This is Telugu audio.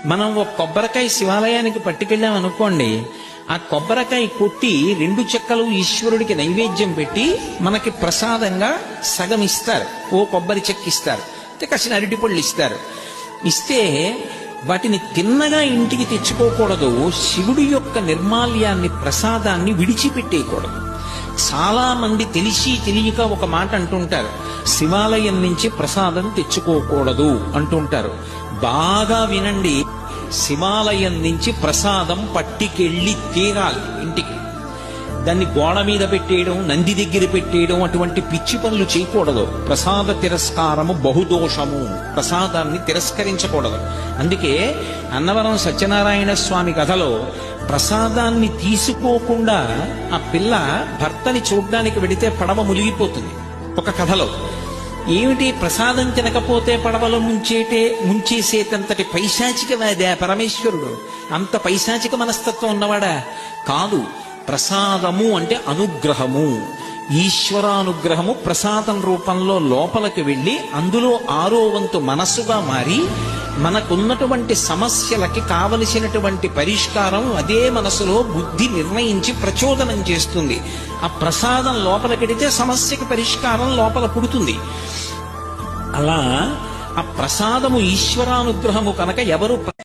మనం ఒక కొబ్బరికాయ శివాలయానికి పట్టుకెళ్ళాం అనుకోండి, ఆ కొబ్బరికాయ కొట్టి 2 చెక్కలు ఈశ్వరుడికి నైవేద్యం పెట్టి మనకి ప్రసాదంగా సగం ఇస్తారు, ఓ కొబ్బరి చెక్క ఇస్తారు, కాసిన అరటిపళ్ళు ఇస్తారు. ఇస్తే వాటిని తిన్నగా ఇంటికి తెచ్చుకోకూడదు. శివుడి యొక్క నిర్మాల్యాన్ని, ప్రసాదాన్ని విడిచిపెట్టేయకూడదు. చాలా మంది తెలిసి తెలియక ఒక మాట అంటుంటారు, శివాలయం నుంచి ప్రసాదం తెచ్చుకోకూడదు అంటుంటారు. బాగా వినండి, శివాలయం నుంచి ప్రసాదం పట్టికెళ్ళి తీరాలి ఇంటికి. దాన్ని గోడ మీద పెట్టేయడం, నంది దగ్గర పెట్టేయడం, అటువంటి పిచ్చి పనులు చేయకూడదు. ప్రసాద తిరస్కారము బహుదోషము, ప్రసాదాన్ని తిరస్కరించకూడదు. అందుకే అన్నవరం సత్యనారాయణ స్వామి కథలో ప్రసాదాన్ని తీసుకోకుండా ఆ పిల్ల భర్తని చూడ్డానికి వెడితే పడవ మునిగిపోతుంది. ఒక కథలో ఏమిటి, ప్రసాదం తినకపోతే పడవలో ముంచేసేటంతటి పైశాచికవాదా పరమేశ్వరుడు? అంత పైశాచిక మనస్తత్వం ఉన్నవాడా? కాదు. ప్రసాదము అంటే అనుగ్రహము, ఈశ్వరానుగ్రహము ప్రసాదం రూపంలో లోపలికి వెళ్ళి అందులో 6వ వంతు మనస్సుగా మారి మనకున్నటువంటి సమస్యలకి కావలసినటువంటి పరిష్కారం అదే మనసులో బుద్ధి నిర్ణయించి ప్రచోదనం చేస్తుంది. ఆ ప్రసాదం లోపలికెడితే సమస్యకి పరిష్కారం లోపల పుడుతుంది. అలా ఆ ప్రసాదము ఈశ్వరానుగ్రహము కనుక ఎవరు